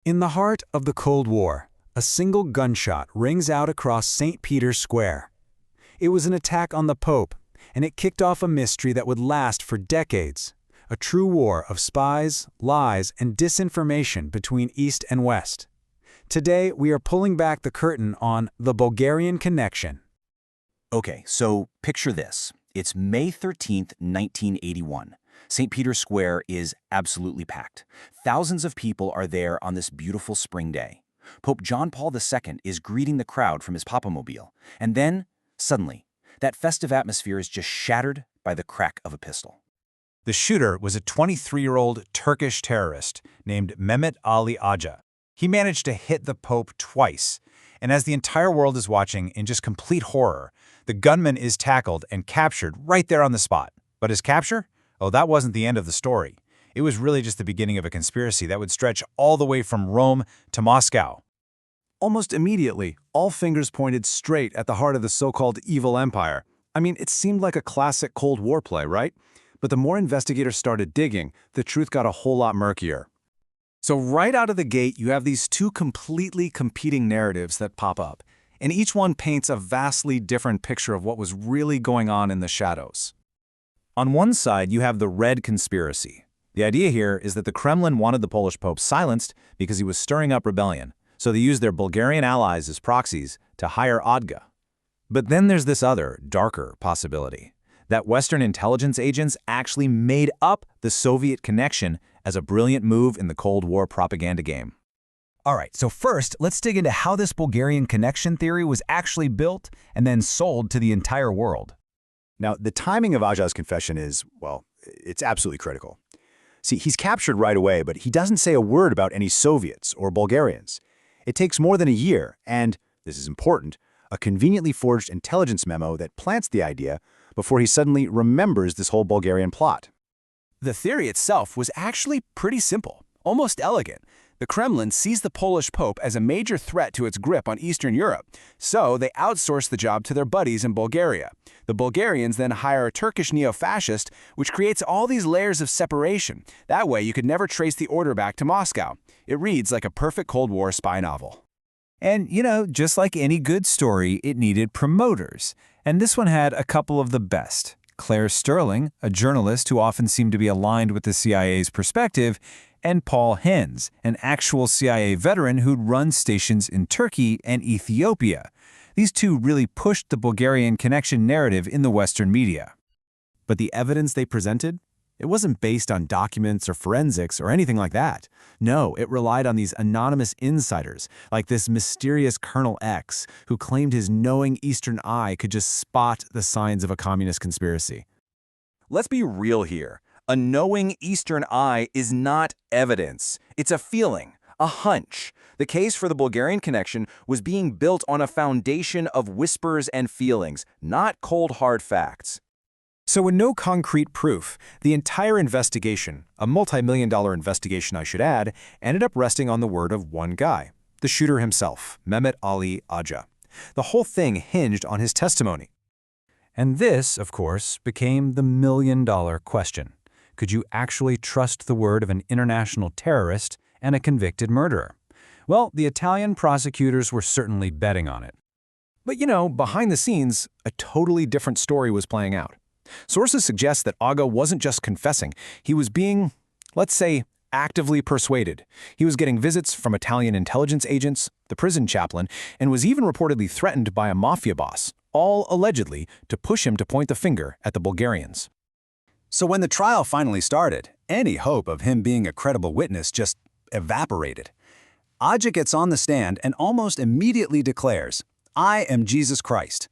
In the heart of the Cold War, a single gunshot rings out across St. Peter's Square. It was an attack on the Pope, and it kicked off a mystery that would last for decades. A true war of spies, lies, and disinformation between East and West. Today, we are pulling back the curtain on the Bulgarian connection. Okay, so picture this. It's May 13th, 1981. St. Peter's Square is absolutely packed. Thousands of people are there on this beautiful spring day. Pope John Paul II is greeting the crowd from his papamobile. And then, suddenly, that festive atmosphere is just shattered by the crack of a pistol. The shooter was a 23-year-old Turkish terrorist named Mehmet Ali Aca. He managed to hit the Pope twice, and as the entire world is watching in just complete horror, the gunman is tackled and captured right there on the spot. But his capture? Oh, that wasn't the end of the story. It was really just the beginning of a conspiracy that would stretch all the way from Rome to Moscow. Almost immediately, all fingers pointed straight at the heart of the so-called evil empire. I mean, it seemed like a classic Cold War play, right? But the more investigators started digging, the truth got a whole lot murkier. So right out of the gate, you have these two completely competing narratives that pop up, and each one paints a vastly different picture of what was really going on in the shadows. On one side, you have the Red Conspiracy. The idea here is that the Kremlin wanted the Polish Pope silenced because he was stirring up rebellion, so they used their Bulgarian allies as proxies to hire Odga. But then there's this other, darker possibility, that Western intelligence agents actually made up the Soviet connection as a brilliant move in the Cold War propaganda game. All right, so first, let's dig into how this Bulgarian connection theory was actually built and then sold to the entire world. Now, the timing of Aca's confession is, well, it's absolutely critical. See, he's captured right away, but he doesn't say a word about any Soviets or Bulgarians. It takes more than a year, and, this is important, a conveniently forged intelligence memo that plants the idea before he suddenly remembers this whole Bulgarian plot. The theory itself was actually pretty simple, almost elegant. The Kremlin sees the Polish Pope as a major threat to its grip on Eastern Europe, so they outsource the job to their buddies in Bulgaria. The Bulgarians then hire a Turkish neo-fascist, which creates all these layers of separation. That way you could never trace the order back to Moscow. It reads like a perfect Cold War spy novel. And, just like any good story, it needed promoters. And this one had a couple of the best. Claire Sterling, a journalist who often seemed to be aligned with the CIA's perspective, and Paul Hens, an actual CIA veteran who'd run stations in Turkey and Ethiopia. These two really pushed the Bulgarian connection narrative in the Western media. But the evidence they presented? It wasn't based on documents or forensics or anything like that. No, it relied on these anonymous insiders, like this mysterious Colonel X, who claimed his knowing Eastern eye could just spot the signs of a communist conspiracy. Let's be real here. A knowing Eastern eye is not evidence. It's a feeling, a hunch. The case for the Bulgarian connection was being built on a foundation of whispers and feelings, not cold hard facts. So with no concrete proof, the entire investigation, a multi-million-dollar investigation I should add, ended up resting on the word of one guy, the shooter himself, Mehmet Ali Aca. The whole thing hinged on his testimony. And this, of course, became the million-dollar question. Could you actually trust the word of an international terrorist and a convicted murderer? Well, the Italian prosecutors were certainly betting on it. But behind the scenes, a totally different story was playing out. Sources suggest that Aca wasn't just confessing, he was being, let's say, actively persuaded. He was getting visits from Italian intelligence agents, the prison chaplain, and was even reportedly threatened by a mafia boss, all allegedly to push him to point the finger at the Bulgarians. So when the trial finally started, any hope of him being a credible witness just evaporated. Aca gets on the stand and almost immediately declares, "I am Jesus Christ."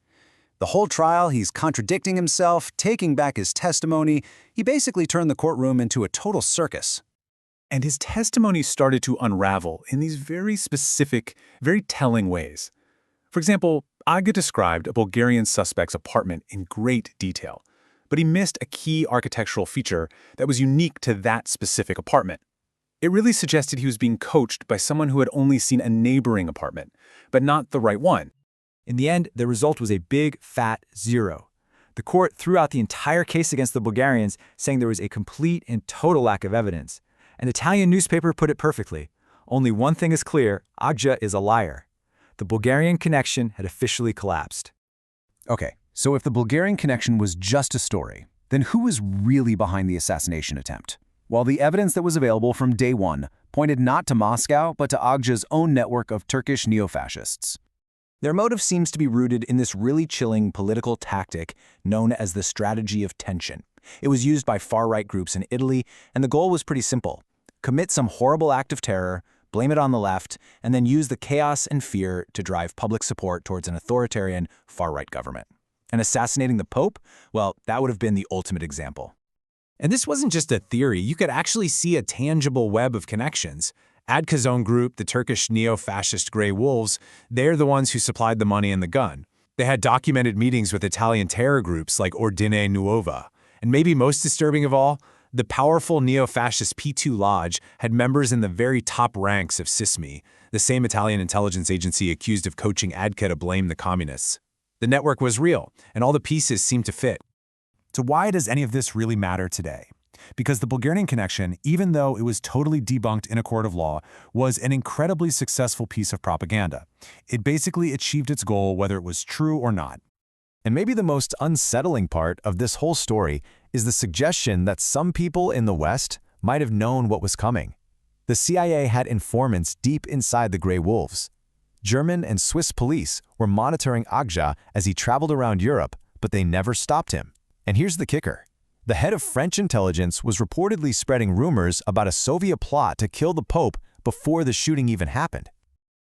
The whole trial, he's contradicting himself, taking back his testimony. He basically turned the courtroom into a total circus. And his testimony started to unravel in these very specific, very telling ways. For example, Aca described a Bulgarian suspect's apartment in great detail, but he missed a key architectural feature that was unique to that specific apartment. It really suggested he was being coached by someone who had only seen a neighboring apartment, but not the right one. In the end, the result was a big, fat 0. The court threw out the entire case against the Bulgarians, saying there was a complete and total lack of evidence. An Italian newspaper put it perfectly. Only one thing is clear: Agca is a liar. The Bulgarian connection had officially collapsed. Okay, so if the Bulgarian connection was just a story, then who was really behind the assassination attempt? Well, the evidence that was available from day one pointed not to Moscow, but to Agca's own network of Turkish neo-fascists. Their motive seems to be rooted in this really chilling political tactic known as the strategy of tension. It was used by far-right groups in Italy, and the goal was pretty simple: commit some horrible act of terror, blame it on the left, and then use the chaos and fear to drive public support towards an authoritarian, far-right government. And assassinating the Pope? Well, that would have been the ultimate example. And this wasn't just a theory. You could actually see a tangible web of connections. Agca's own group, the Turkish neo-fascist Grey Wolves, they're the ones who supplied the money and the gun. They had documented meetings with Italian terror groups like Ordine Nuova. And maybe most disturbing of all, the powerful neo-fascist P2 Lodge had members in the very top ranks of SISMI, the same Italian intelligence agency accused of coaching Agca to blame the communists. The network was real, and all the pieces seemed to fit. So why does any of this really matter today? Because the Bulgarian connection, even though it was totally debunked in a court of law, was an incredibly successful piece of propaganda. It basically achieved its goal whether it was true or not. And maybe the most unsettling part of this whole story is the suggestion that some people in the West might have known what was coming. The CIA had informants deep inside the Grey Wolves. German and Swiss police were monitoring Agca as he traveled around Europe, but they never stopped him. And here's the kicker. The head of French intelligence was reportedly spreading rumors about a Soviet plot to kill the Pope before the shooting even happened.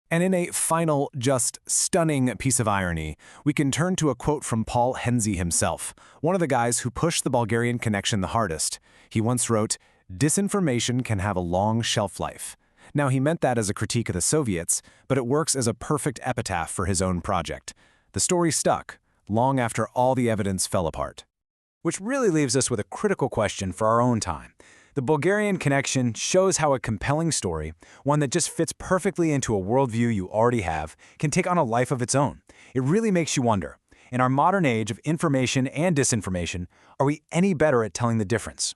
And in a final, just stunning piece of irony, we can turn to a quote from Paul Henze himself, one of the guys who pushed the Bulgarian connection the hardest. He once wrote, "Disinformation can have a long shelf life." Now, he meant that as a critique of the Soviets, but it works as a perfect epitaph for his own project. The story stuck, long after all the evidence fell apart. Which really leaves us with a critical question for our own time. The Bulgarian connection shows how a compelling story, one that just fits perfectly into a worldview you already have, can take on a life of its own. It really makes you wonder, in our modern age of information and disinformation, are we any better at telling the difference?